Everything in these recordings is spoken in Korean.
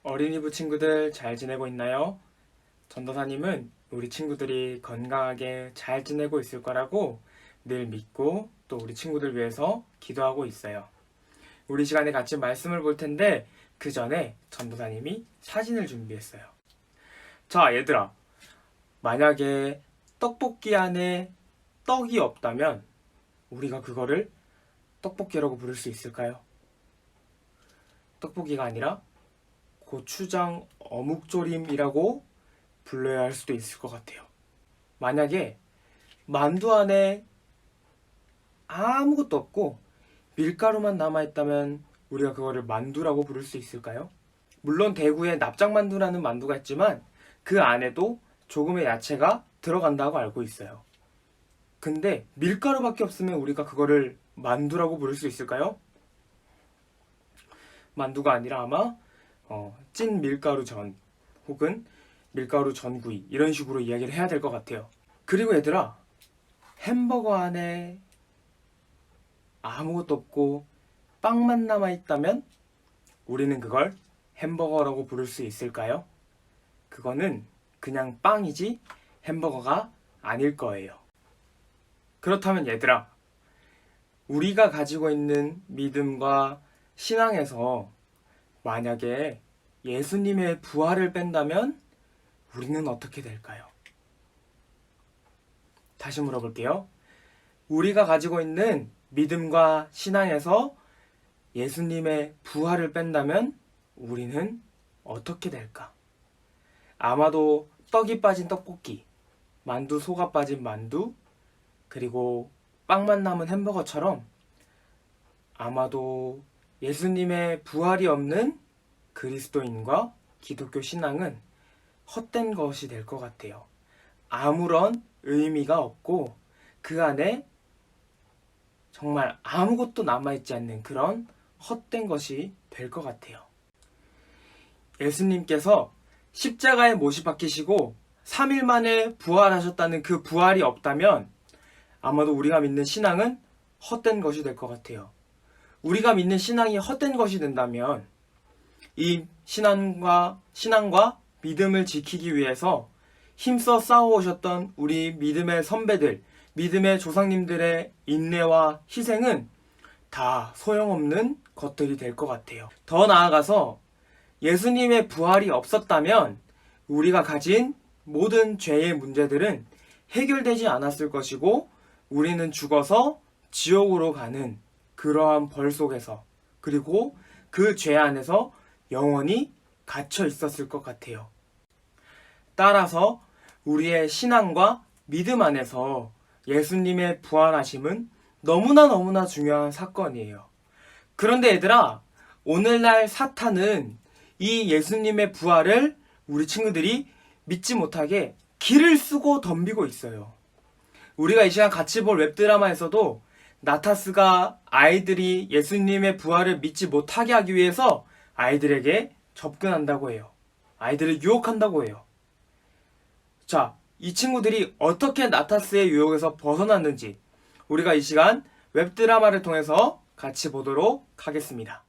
어린이부 친구들 잘 지내고 있나요? 전도사님은 우리 친구들이 건강하게 잘 지내고 있을 거라고 늘 믿고 또 우리 친구들 위해서 기도하고 있어요. 우리 시간에 같이 말씀을 볼 텐데 그 전에 전도사님이 사진을 준비했어요. 자, 얘들아. 만약에 떡볶이 안에 떡이 없다면 우리가 그거를 떡볶이라고 부를 수 있을까요? 떡볶이가 아니라 고추장 어묵조림이라고 불러야 할 수도 있을 것 같아요. 만약에 만두 안에 아무것도 없고 밀가루만 남아있다면 우리가 그거를 만두라고 부를 수 있을까요? 물론 대구에 납작만두라는 만두가 있지만 그 안에도 조금의 야채가 들어간다고 알고 있어요. 근데 밀가루밖에 없으면 우리가 그거를 만두라고 부를 수 있을까요? 만두가 아니라 아마 찐 밀가루 전 혹은 밀가루 전구이 이런 식으로 이야기를 해야 될 것 같아요. 그리고 얘들아, 햄버거 안에 아무것도 없고 빵만 남아있다면 우리는 그걸 햄버거라고 부를 수 있을까요? 그거는 그냥 빵이지 햄버거가 아닐 거예요. 그렇다면 얘들아, 우리가 가지고 있는 믿음과 신앙에서 만약에 예수님의 부활을 뺀다면 우리는 어떻게 될까요? 다시 물어볼게요. 우리가 가지고 있는 믿음과 신앙에서 예수님의 부활을 뺀다면 우리는 어떻게 될까? 아마도 떡이 빠진 떡볶이, 만두 소가 빠진 만두, 그리고 빵만 남은 햄버거처럼 아마도 예수님의 부활이 없는 그리스도인과 기독교 신앙은 헛된 것이 될 것 같아요. 아무런 의미가 없고 그 안에 정말 아무것도 남아있지 않는 그런 헛된 것이 될 것 같아요. 예수님께서 십자가에 못이 박히시고 3일 만에 부활하셨다는 그 부활이 없다면 아마도 우리가 믿는 신앙은 헛된 것이 될 것 같아요. 우리가 믿는 신앙이 헛된 것이 된다면 이 신앙과 믿음을 지키기 위해서 힘써 싸워오셨던 우리 믿음의 선배들, 믿음의 조상님들의 인내와 희생은 다 소용없는 것들이 될 것 같아요. 더 나아가서 예수님의 부활이 없었다면 우리가 가진 모든 죄의 문제들은 해결되지 않았을 것이고 우리는 죽어서 지옥으로 가는 그러한 벌 속에서 그리고 그 죄 안에서 영원히 갇혀 있었을 것 같아요. 따라서 우리의 신앙과 믿음 안에서 예수님의 부활하심은 너무나 중요한 사건이에요. 그런데 얘들아, 오늘날 사탄은 이 예수님의 부활을 우리 친구들이 믿지 못하게 길을 쓰고 덤비고 있어요. 우리가 이 시간 같이 볼 웹드라마에서도 나타스가 아이들이 예수님의 부활을 믿지 못하게 하기 위해서 아이들에게 접근한다고 해요. 아이들을 유혹한다고 해요. 자, 이 친구들이 어떻게 나타스의 유혹에서 벗어났는지 우리가 이 시간 웹드라마를 통해서 같이 보도록 하겠습니다.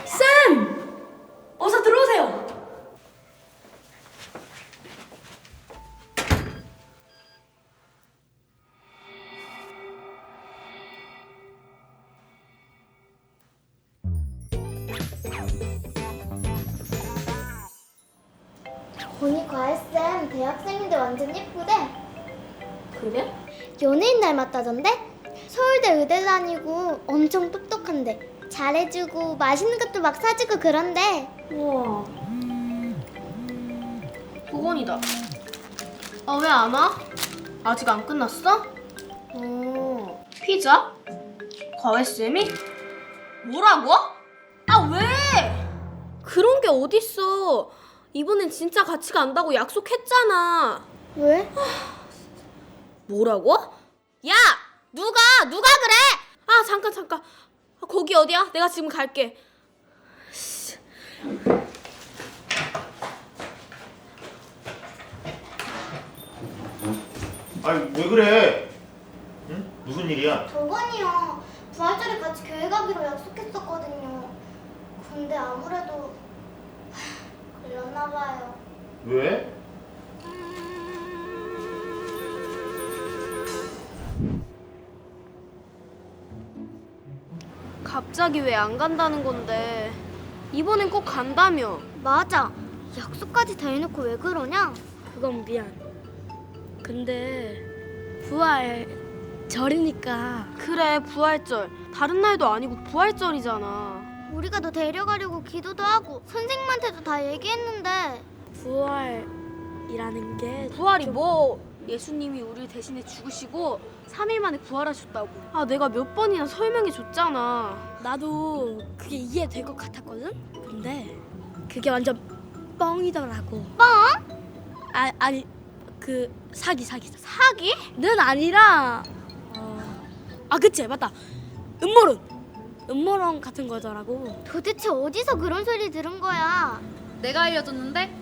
쌤! 어서 들어오세요. 보니 과외쌤 대학생인데 완전 예쁘대. 그래? 연예인 닮았다던데? 서울대 의대 다니고 엄청 똑똑한데 잘해주고 맛있는 것도 막 사주고 그런데. 우와. 보건이다. 아, 왜 안 와? 아직 안 끝났어? 피자? 과외쌤이? 뭐라고? 아, 왜? 그런 게 어딨어. 이번엔 진짜 같이 간다고 약속했잖아. 왜? 뭐라고? 야! 누가 그래? 아, 잠깐. 아, 거기 어디야? 내가 지금 갈게. 아니 왜 그래? 응? 무슨 일이야? 저번이요. 부활절에 같이 교회 가기로 약속했었거든요. 근데 아무래도 걸렸나 봐요. 왜? 갑자기 왜 안 간다는 건데? 이번엔 꼭 간다며. 맞아. 약속까지 다 해놓고 왜 그러냐? 그건 미안. 근데 부활 절이니까 그래, 부활절. 다른 날도 아니고 부활절이잖아. 우리가 너 데려가려고 기도도 하고 선생님한테도 다 얘기했는데 부활이라는 게 부활이 뭐? 예수님이 우리를 대신해 죽으시고 3일 만에 부활하셨다고. 아, 내가 몇 번이나 설명해 줬잖아. 나도 그게 이해될 것 같았거든. 근데 그게 완전 뻥이더라고. 뻥? 아니 그 사기. 사기는 아니라 그치 맞다. 음모론 같은 거더라고. 도대체 어디서 그런 소리 들은 거야? 내가 알려줬는데?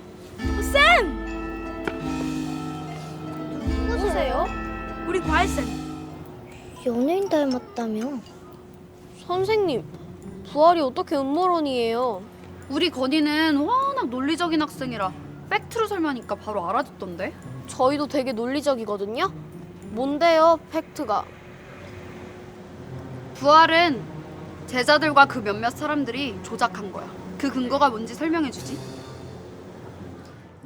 누구세요? 우리 과외쌤. 연예인 닮았다며? 선생님, 부활이 어떻게 음모론이에요? 우리 건이는 워낙 논리적인 학생이라 팩트로 설명하니까 바로 알아듣던데? 저희도 되게 논리적이거든요. 뭔데요, 팩트가? 부활은 제자들과 그 몇몇 사람들이 조작한 거야. 그 근거가 뭔지 설명해주지.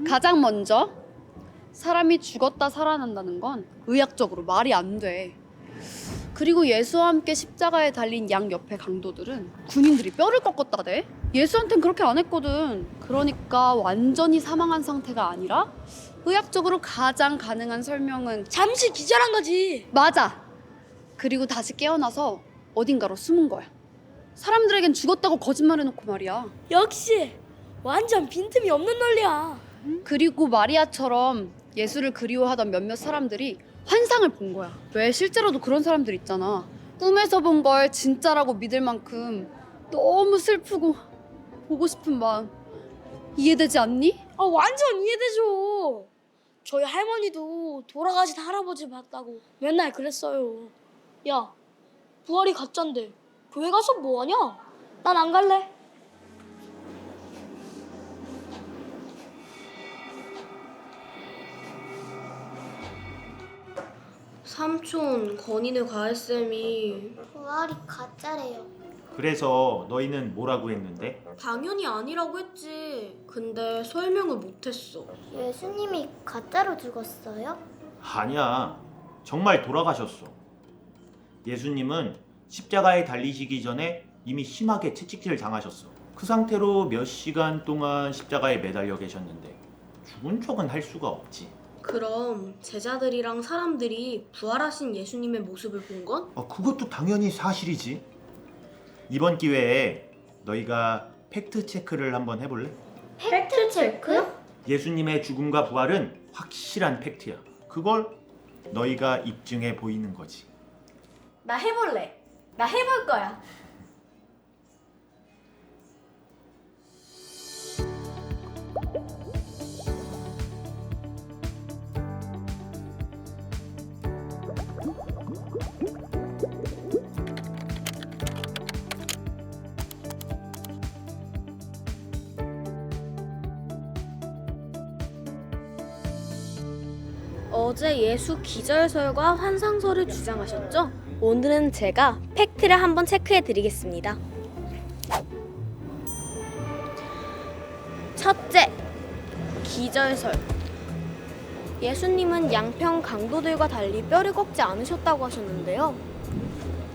가장 먼저 사람이 죽었다 살아난다는 건 의학적으로 말이 안 돼. 그리고 예수와 함께 십자가에 달린 양 옆에 강도들은 군인들이 뼈를 꺾었다대. 예수한텐 그렇게 안 했거든. 그러니까 완전히 사망한 상태가 아니라 의학적으로 가장 가능한 설명은 잠시 기절한 거지. 맞아. 그리고 다시 깨어나서 어딘가로 숨은 거야. 사람들에겐 죽었다고 거짓말해놓고 말이야. 역시 완전 빈틈이 없는 논리야. 그리고 마리아처럼 예수를 그리워하던 몇몇 사람들이 환상을 본 거야. 왜 실제로도 그런 사람들 있잖아. 꿈에서 본 걸 진짜라고 믿을 만큼 너무 슬프고 보고 싶은 마음. 이해되지 않니? 완전 이해되죠. 저희 할머니도 돌아가신 할아버지 봤다고 맨날 그랬어요. 야, 부활이 가짜인데 교회 가서 뭐하냐? 난 안 갈래. 삼촌, 건이네 과외쌤이 부활이 가짜래요. 그래서 너희는 뭐라고 했는데? 당연히 아니라고 했지. 근데 설명을 못했어. 예수님이 가짜로 죽었어요? 아니야. 정말 돌아가셨어. 예수님은 십자가에 달리시기 전에 이미 심하게 채찍질을 당하셨어. 그 상태로 몇 시간 동안 십자가에 매달려 계셨는데 죽은 척은 할 수가 없지. 그럼 제자들이랑 사람들이 부활하신 예수님의 모습을 본 건? 그것도 당연히 사실이지. 이번 기회에 너희가 팩트 체크를 한번 해볼래? 팩트 체크? 예수님의 죽음과 부활은 확실한 팩트야. 그걸 너희가 입증해 보이는 거지. 나 해볼래. 나 해볼 거야. 어제 예수 기절설과 환상설을 주장하셨죠? 오늘은 제가 팩트를 한번 체크해 드리겠습니다. 첫째, 기절설. 예수님은 양평 강도들과 달리 뼈를 꺾지 않으셨다고 하셨는데요.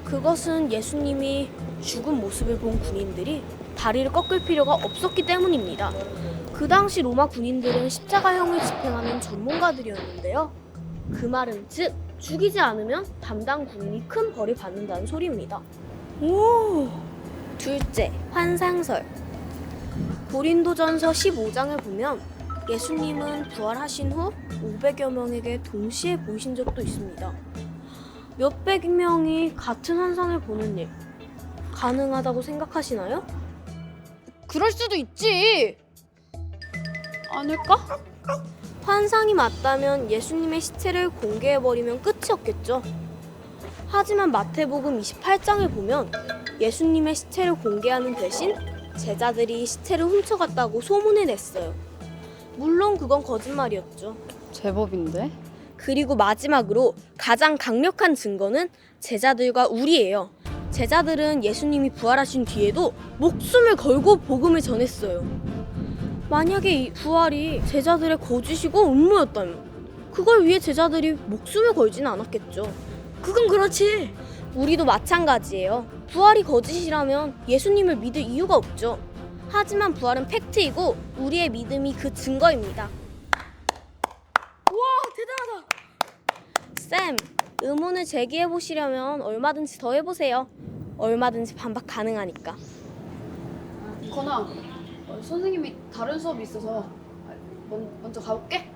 그것은 예수님이 죽은 모습을 본 군인들이 다리를 꺾을 필요가 없었기 때문입니다. 그 당시 로마 군인들은 십자가형을 집행하는 전문가들이었는데요. 그 말은 즉 죽이지 않으면 담당 군인이 큰 벌을 받는다는 소리입니다. 오! 둘째, 환상설. 고린도전서 15장을 보면 예수님은 부활하신 후 500여 명에게 동시에 보이신 적도 있습니다. 몇백 명이 같은 환상을 보는 일 가능하다고 생각하시나요? 그럴 수도 있지. 않을까? 환상이 맞다면 예수님의 시체를 공개해버리면 끝이었겠죠. 하지만 마태복음 28장을 보면 예수님의 시체를 공개하는 대신 제자들이 시체를 훔쳐갔다고 소문을 냈어요. 물론 그건 거짓말이었죠. 제법인데? 그리고 마지막으로 가장 강력한 증거는 제자들과 우리예요. 제자들은 예수님이 부활하신 뒤에도 목숨을 걸고 복음을 전했어요. 만약에 이 부활이 제자들의 거짓이고 음모였다면 그걸 위해 제자들이 목숨을 걸지는 않았겠죠. 그건 그렇지. 우리도 마찬가지예요. 부활이 거짓이라면 예수님을 믿을 이유가 없죠. 하지만 부활은 팩트이고 우리의 믿음이 그 증거입니다. 와, 대단하다. 쌤, 의문을 제기해보시려면 얼마든지 더 해보세요. 얼마든지 반박 가능하니까. 건아, 선생님이 다른 수업이 있어서 먼저 가볼게.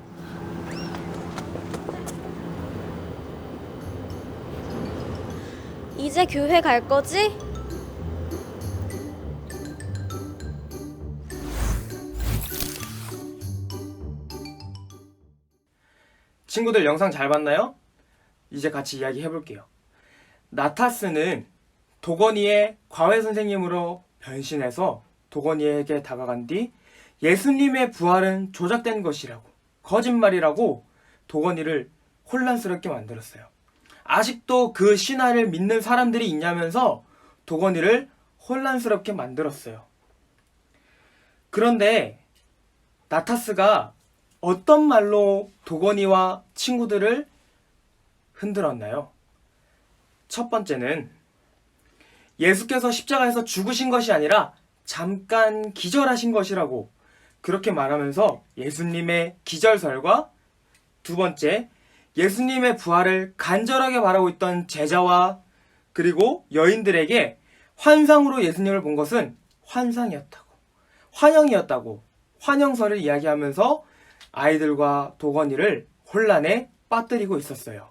이제 교회 갈 거지? 친구들 영상 잘 봤나요? 이제 같이 이야기 해볼게요. 나타스는 도건이의 과외 선생님으로 변신해서 도건이에게 다가간 뒤 예수님의 부활은 조작된 것이라고, 거짓말이라고 도건이를 혼란스럽게 만들었어요. 아직도 그 신화를 믿는 사람들이 있냐면서 도건이를 혼란스럽게 만들었어요. 그런데 나타스가 어떤 말로 도건이와 친구들을 흔들었나요? 첫 번째는 예수께서 십자가에서 죽으신 것이 아니라 잠깐 기절하신 것이라고 그렇게 말하면서 예수님의 기절설과, 두 번째, 예수님의 부활을 간절하게 바라고 있던 제자와 그리고 여인들에게 환상으로 예수님을 본 것은 환상이었다고, 환영이었다고 환영설을 이야기하면서 아이들과 도건이를 혼란에 빠뜨리고 있었어요.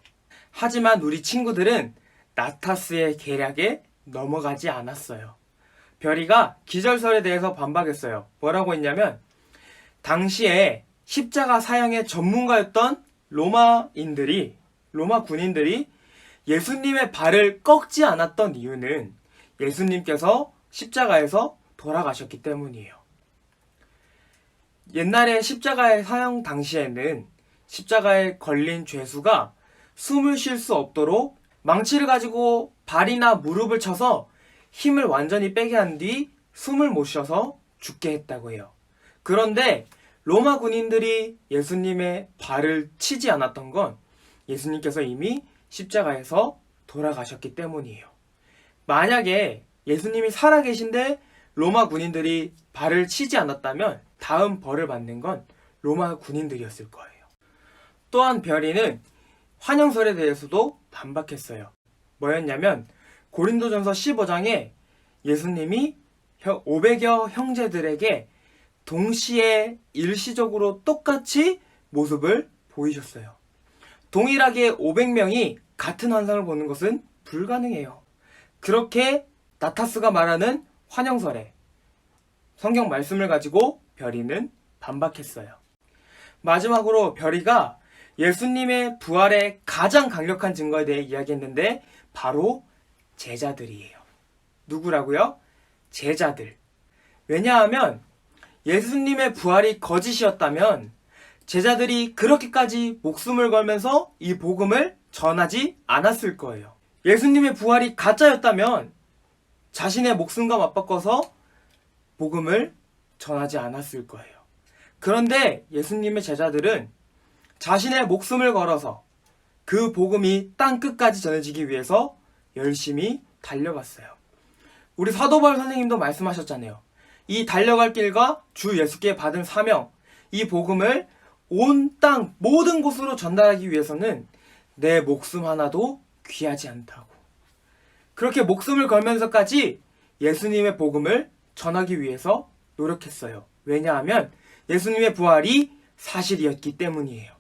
하지만 우리 친구들은 나타스의 계략에 넘어가지 않았어요. 별이가 기절설에 대해서 반박했어요. 뭐라고 했냐면, 당시에 십자가 사형의 전문가였던 로마 군인들이 예수님의 발을 꺾지 않았던 이유는 예수님께서 십자가에서 돌아가셨기 때문이에요. 옛날에 십자가의 사형 당시에는 십자가에 걸린 죄수가 숨을 쉴 수 없도록 망치를 가지고 발이나 무릎을 쳐서 힘을 완전히 빼게 한 뒤 숨을 못 쉬어서 죽게 했다고 해요. 그런데 로마 군인들이 예수님의 발을 치지 않았던 건 예수님께서 이미 십자가에서 돌아가셨기 때문이에요. 만약에 예수님이 살아계신데 로마 군인들이 발을 치지 않았다면 다음 벌을 받는 건 로마 군인들이었을 거예요. 또한 별이는 환영설에 대해서도 반박했어요. 뭐였냐면 고린도전서 15장에 예수님이 500여 형제들에게 동시에 일시적으로 똑같이 모습을 보이셨어요. 동일하게 500명이 같은 환상을 보는 것은 불가능해요. 그렇게 나타스가 말하는 환영설에 성경 말씀을 가지고 별이는 반박했어요. 마지막으로 별이가 예수님의 부활의 가장 강력한 증거에 대해 이야기했는데 바로 제자들이에요. 누구라고요? 제자들. 왜냐하면 예수님의 부활이 거짓이었다면 제자들이 그렇게까지 목숨을 걸면서 이 복음을 전하지 않았을 거예요. 예수님의 부활이 가짜였다면 자신의 목숨과 맞바꿔서 복음을 전하지 않았을 거예요. 그런데 예수님의 제자들은 자신의 목숨을 걸어서 그 복음이 땅끝까지 전해지기 위해서 열심히 달려갔어요. 우리 사도 바울 선생님도 말씀하셨잖아요. 이 달려갈 길과 주 예수께 받은 사명, 이 복음을 온 땅 모든 곳으로 전달하기 위해서는 내 목숨 하나도 귀하지 않다고. 그렇게 목숨을 걸면서까지 예수님의 복음을 전하기 위해서 노력했어요. 왜냐하면 예수님의 부활이 사실이었기 때문이에요.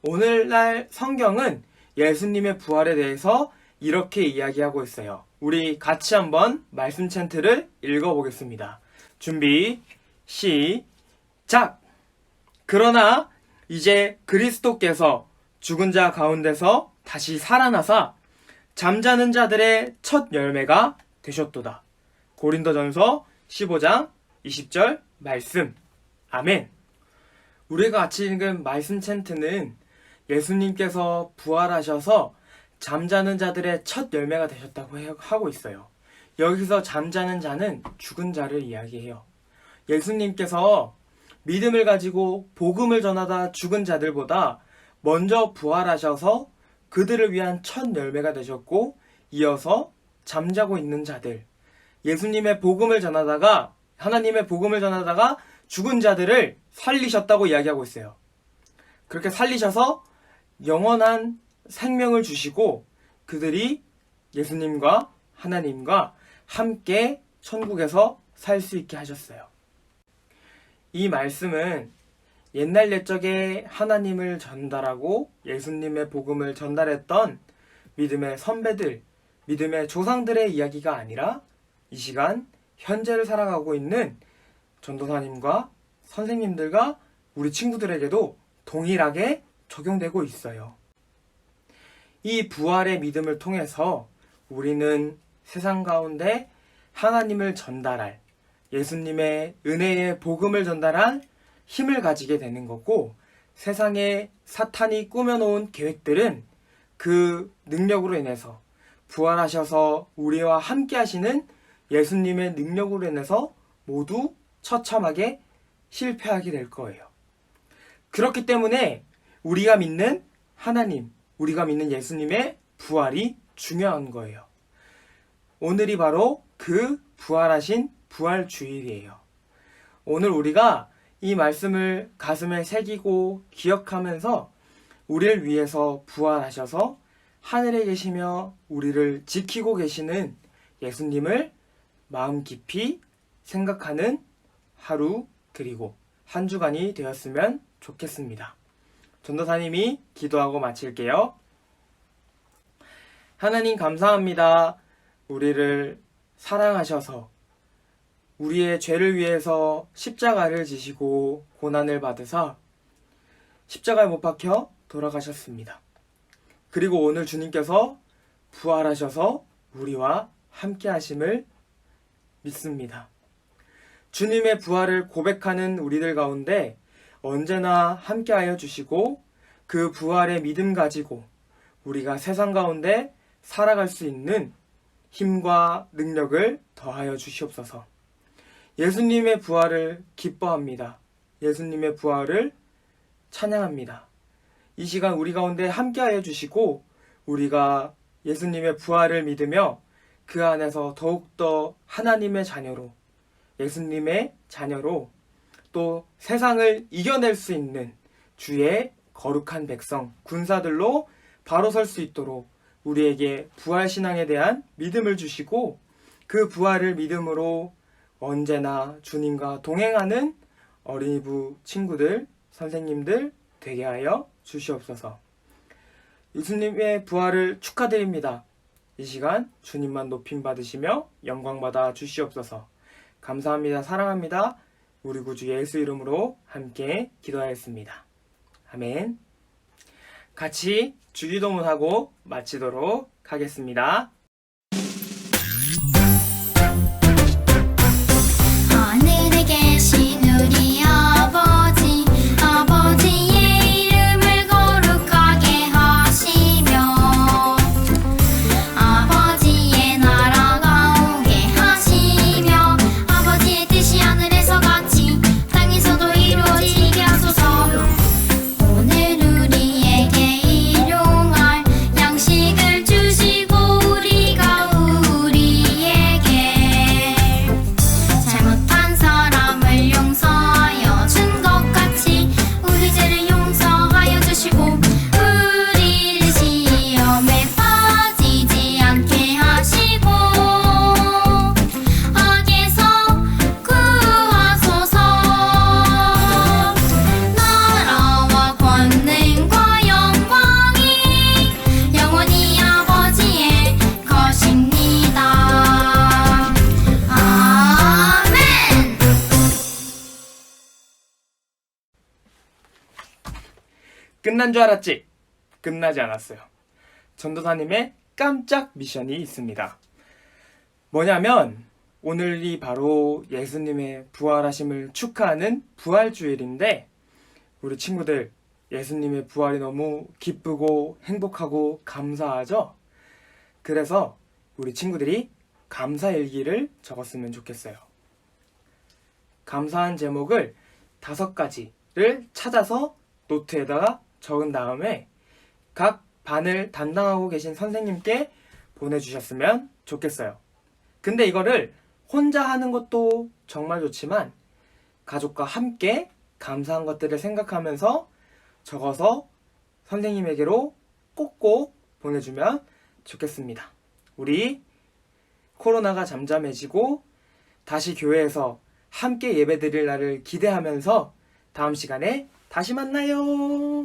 오늘날 성경은 예수님의 부활에 대해서 이렇게 이야기하고 있어요. 우리 같이 한번 말씀 챈트를 읽어보겠습니다. 준비, 시작! 그러나 이제 그리스도께서 죽은 자 가운데서 다시 살아나사 잠자는 자들의 첫 열매가 되셨도다. 고린도전서 15장 20절 말씀. 아멘. 우리가 같이 읽은 말씀 챈트는 예수님께서 부활하셔서 잠자는 자들의 첫 열매가 되셨다고 하고 있어요. 여기서 잠자는 자는 죽은 자를 이야기해요. 예수님께서 믿음을 가지고 복음을 전하다 죽은 자들보다 먼저 부활하셔서 그들을 위한 첫 열매가 되셨고, 이어서 잠자고 있는 자들, 예수님의 복음을 전하다가, 하나님의 복음을 전하다가 죽은 자들을 살리셨다고 이야기하고 있어요. 그렇게 살리셔서 영원한 생명을 주시고 그들이 예수님과 하나님과 함께 천국에서 살 수 있게 하셨어요. 이 말씀은 옛날 옛적에 하나님을 전달하고 예수님의 복음을 전달했던 믿음의 선배들, 믿음의 조상들의 이야기가 아니라 이 시간 현재를 살아가고 있는 전도사님과 선생님들과 우리 친구들에게도 동일하게 적용되고 있어요. 이 부활의 믿음을 통해서 우리는 세상 가운데 하나님을 전달할, 예수님의 은혜의 복음을 전달할 힘을 가지게 되는 거고, 세상에 사탄이 꾸며놓은 계획들은 그 능력으로 인해서, 부활하셔서 우리와 함께 하시는 예수님의 능력으로 인해서 모두 처참하게 실패하게 될 거예요. 그렇기 때문에 우리가 믿는 하나님, 우리가 믿는 예수님의 부활이 중요한 거예요. 오늘이 바로 그 부활하신 부활주일이에요. 오늘 우리가 이 말씀을 가슴에 새기고 기억하면서 우리를 위해서 부활하셔서 하늘에 계시며 우리를 지키고 계시는 예수님을 마음 깊이 생각하는 하루, 그리고 한 주간이 되었으면 좋겠습니다. 전도사님이 기도하고 마칠게요. 하나님 감사합니다. 우리를 사랑하셔서 우리의 죄를 위해서 십자가를 지시고 고난을 받으사 십자가에 못 박혀 돌아가셨습니다. 그리고 오늘 주님께서 부활하셔서 우리와 함께 하심을 믿습니다. 주님의 부활을 고백하는 우리들 가운데 언제나 함께하여 주시고 그 부활의 믿음 가지고 우리가 세상 가운데 살아갈 수 있는 힘과 능력을 더하여 주시옵소서. 예수님의 부활을 기뻐합니다. 예수님의 부활을 찬양합니다. 이 시간 우리 가운데 함께하여 주시고 우리가 예수님의 부활을 믿으며 그 안에서 더욱더 하나님의 자녀로, 예수님의 자녀로, 또 세상을 이겨낼 수 있는 주의 거룩한 백성, 군사들로 바로 설 수 있도록 우리에게 부활신앙에 대한 믿음을 주시고 그 부활을 믿음으로 언제나 주님과 동행하는 어린이부 친구들, 선생님들 되게 하여 주시옵소서. 예수님의 부활을 축하드립니다. 이 시간 주님만 높임 받으시며 영광 받아 주시옵소서. 감사합니다. 사랑합니다. 우리 구주 예수 이름으로 함께 기도하였습니다. 아멘. 같이 주기도문하고 마치도록 하겠습니다. 하늘에 계신 우리 아버지, 아버지의 이름을 거룩하게 하시며 아버지의 나라가 오게 하시며 아버지의 뜻이 하늘에서 같이 땅에서도 이루어지게 하소서. 오늘 우리에게 일용할 양식을 주시고 우리 끝난 줄 알았지? 끝나지 않았어요. 전도사님의 깜짝 미션이 있습니다. 뭐냐면 오늘이 바로 예수님의 부활하심을 축하하는 부활주일인데 우리 친구들 예수님의 부활이 너무 기쁘고 행복하고 감사하죠? 그래서 우리 친구들이 감사일기를 적었으면 좋겠어요. 감사한 제목을 5가지를 찾아서 노트에다가 적은 다음에 각 반을 담당하고 계신 선생님께 보내주셨으면 좋겠어요. 근데 이거를 혼자 하는 것도 정말 좋지만 가족과 함께 감사한 것들을 생각하면서 적어서 선생님에게로 꼭꼭 보내주면 좋겠습니다. 우리 코로나가 잠잠해지고 다시 교회에서 함께 예배드릴 날을 기대하면서 다음 시간에 다시 만나요.